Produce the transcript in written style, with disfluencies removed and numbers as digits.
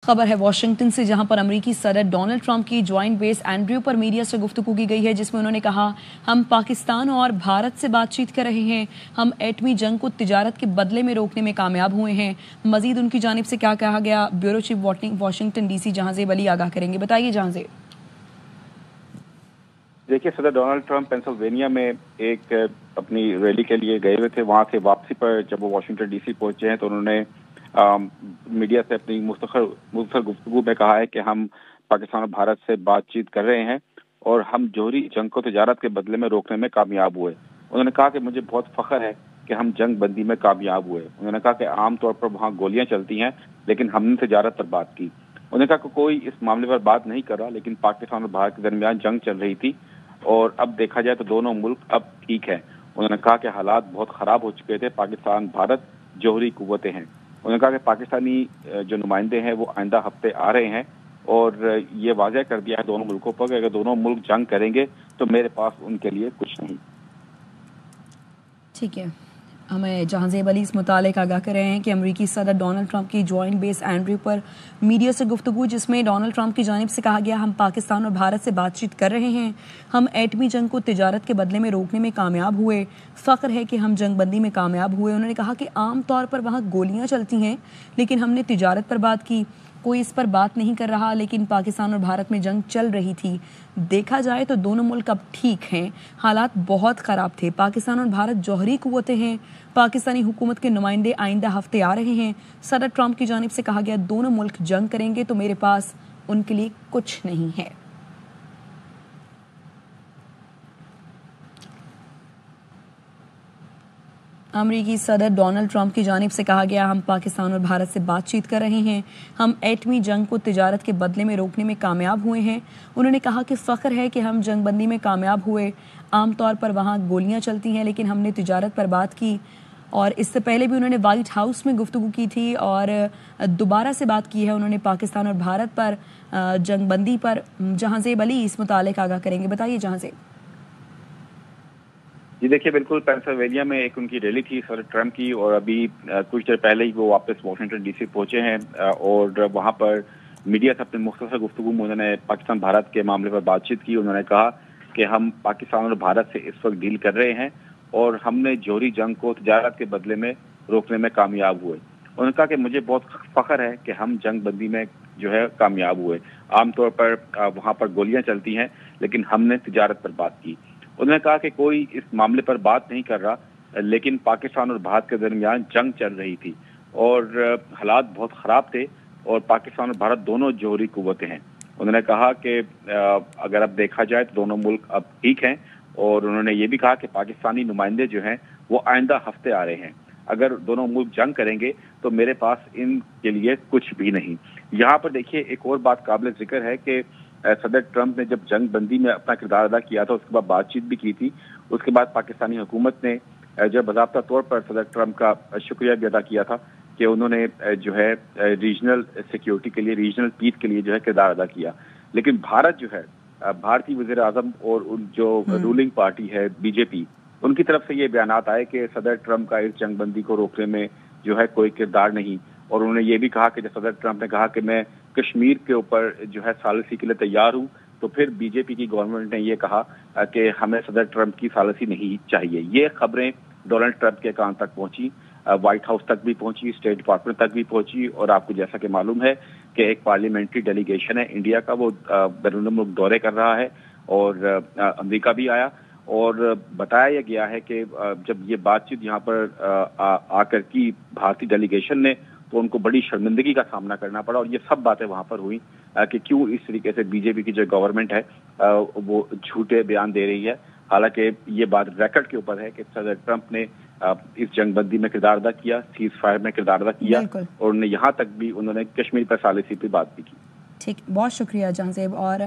खबर है वाशिंगटन से, जहां पर अमेरिकी सदर डोनाल्ड ट्रंप की ज्वाइंट बेस एंड्रयू पर मीडिया से गुफ्तगू की गई है, जिसमें उन्होंने कहा हम पाकिस्तान और भारत से बातचीत कर रहे हैं, हम एटमी जंग को तिजारत के बदले में रोकने में कामयाब हुए हैं। मजीद उनकी जानिब से क्या कहा गया, bureau chief Washington DC Jahanzeb Ali आगाह करेंगे। बताइए जहांजेब। देखिए, सदर डोनाल्ड ट्रंप पेंसिल्वेनिया में एक अपनी रैली के लिए गए हुए थे। वहां से वापसी पर जब वो वाशिंगटन डीसी पहुंचे हैं तो उन्होंने मीडिया से अपनी मुख्तसर गुफ्तगू में कहा है कि हम पाकिस्तान और भारत से बातचीत कर रहे हैं और हम जोहरी जंग को तिजारत के बदले में रोकने में कामयाब हुए। उन्होंने कहा कि मुझे बहुत फख्र है कि हम जंग बंदी में कामयाब हुए। उन्होंने कहा कि आमतौर पर वहाँ गोलियां चलती हैं, लेकिन हमने तिजारत पर बात की। उन्होंने कहा कि कोई इस मामले पर बात नहीं कर रहा, लेकिन पाकिस्तान और भारत के दरमियान जंग चल रही थी और अब देखा जाए तो दोनों मुल्क अब ठीक है। उन्होंने कहा कि हालात बहुत खराब हो चुके थे, पाकिस्तान भारत जोहरी कुव्वतें हैं। उन्होंने कहा कि पाकिस्तानी जो नुमाइंदे हैं वो आइंदा हफ्ते आ रहे हैं और ये वाज़ह कर दिया है दोनों मुल्कों पर कि अगर दोनों मुल्क जंग करेंगे तो मेरे पास उनके लिए कुछ नहीं। ठीक है, हमें जहांजेब अली इस मुतालिक आगाह कर रहे हैं कि अमेरिकी सदर डोनाल्ड ट्रंप की ज्वाइंट बेस एंड्रयू पर मीडिया से गुफ्तगू, जिसमें डोनाल्ड ट्रंप की जानिब से कहा गया हम पाकिस्तान और भारत से बातचीत कर रहे हैं, हम एटमी जंग को तिजारत के बदले में रोकने में कामयाब हुए, फ़ख्र है कि हम जंग बंदी में कामयाब हुए। उन्होंने कहा कि आम तौर पर वहाँ गोलियाँ चलती हैं, लेकिन हमने तिजारत पर बात की। कोई इस पर बात नहीं कर रहा, लेकिन पाकिस्तान और भारत में जंग चल रही थी। देखा जाए तो दोनों मुल्क अब ठीक हैं, हालात बहुत ख़राब थे। पाकिस्तान और भारत जौहरी कुव्वतें हैं। पाकिस्तानी हुकूमत के नुमाइंदे आइंदा हफ्ते आ रहे हैं। सदर ट्रंप की जानिब से कहा गया दोनों मुल्क जंग करेंगे तो मेरे पास उनके लिए कुछ नहीं है। अमेरिकी सदर डोनाल्ड ट्रंप की जानिब से कहा गया हम पाकिस्तान और भारत से बातचीत कर रहे हैं, हम एटमी जंग को तिजारत के बदले में रोकने में कामयाब हुए हैं। उन्होंने कहा कि फ़ख्र है कि हम जंग बंदी में कामयाब हुए। आमतौर पर वहाँ गोलियाँ चलती हैं, लेकिन हमने तिजारत पर बात की। और इससे पहले भी उन्होंने वाइट हाउस में गुफ्तगू की थी और दोबारा से बात की है उन्होंने पाकिस्तान और भारत पर जंग बंदी पर। जहांजेब अली इस मुतालिक आगाह करेंगे। बताइए जहांजेब। जी देखिए, बिल्कुल पेंसिल्वेनिया में एक उनकी रैली थी सदर ट्रंप की और अभी कुछ देर पहले ही वो वापस वाशिंगटन डीसी पहुंचे हैं और वहां पर मीडिया से अपने मुख्तसर गुफ्तगू में उन्होंने पाकिस्तान भारत के मामले पर बातचीत की। उन्होंने कहा कि हम पाकिस्तान और भारत से इस वक्त डील कर रहे हैं और हमने जोहरी जंग को तिजारत के बदले में रोकने में कामयाब हुए। उन्होंने कहा कि मुझे बहुत फख्र है कि हम जंग बंदी में जो है कामयाब हुए। आमतौर पर वहाँ पर गोलियां चलती हैं, लेकिन हमने तिजारत पर बात की। उन्होंने कहा कि कोई इस मामले पर बात नहीं कर रहा, लेकिन पाकिस्तान और भारत के दरमियान जंग चल रही थी और हालात बहुत ख़राब थे और पाकिस्तान और भारत दोनों जोहरी कुव्वतें हैं। उन्होंने कहा कि अगर अब देखा जाए तो दोनों मुल्क अब ठीक हैं और उन्होंने ये भी कहा कि पाकिस्तानी नुमाइंदे जो हैं वो आइंदा हफ्ते आ रहे हैं। अगर दोनों मुल्क जंग करेंगे तो मेरे पास इनके लिए कुछ भी नहीं। यहाँ पर देखिए, एक और बात काबिल जिक्र है कि सदर ट्रंप ने जब जंग बंदी में अपना किरदार अदा किया था, उसके बाद बातचीत भी की थी। उसके बाद पाकिस्तानी हुकूमत ने जब बाज़ाब्ता तौर पर सदर ट्रंप का शुक्रिया भी अदा किया था कि उन्होंने जो है रीजनल सिक्योरिटी के लिए, रीजनल पीस के लिए जो है किरदार अदा किया। लेकिन भारत जो है, भारतीय वज़ीर आज़म और जो रूलिंग पार्टी है बीजेपी, उनकी तरफ से ये बयानात आए कि सदर ट्रंप का इस जंग बंदी को रोकने में जो है कोई किरदार नहीं। और उन्होंने ये भी कहा कि जब सदर ट्रंप ने कहा कि मैं कश्मीर के ऊपर जो है सालिसी के लिए तैयार हूँ, तो फिर बीजेपी की गवर्नमेंट ने ये कहा कि हमें सदर ट्रंप की सालिसी नहीं चाहिए। ये खबरें डोनाल्ड ट्रंप के कान तक पहुंची, व्हाइट हाउस तक भी पहुंची, स्टेट डिपार्टमेंट तक भी पहुंची और आपको जैसा कि मालूम है कि एक पार्लियामेंट्री डेलीगेशन है इंडिया का, वो बैरून मुल्क दौरे कर रहा है और अमेरिका भी आया और बताया गया है कि जब ये बातचीत यहाँ पर आकर की भारतीय डेलीगेशन ने, तो उनको बड़ी शर्मिंदगी का सामना करना पड़ा और ये सब बातें वहां पर हुई कि क्यों इस तरीके से बीजेपी की जो गवर्नमेंट है वो झूठे बयान दे रही है। हालांकि ये बात रिकॉर्ड के ऊपर है कि सदर ट्रंप ने इस जंगबंदी में किरदार अदा किया, सीज फायर में किरदार अदा किया और यहाँ तक भी उन्होंने कश्मीर पर सालिसी पे बात भी की। ठीक, बहुत शुक्रिया जहांजेब। और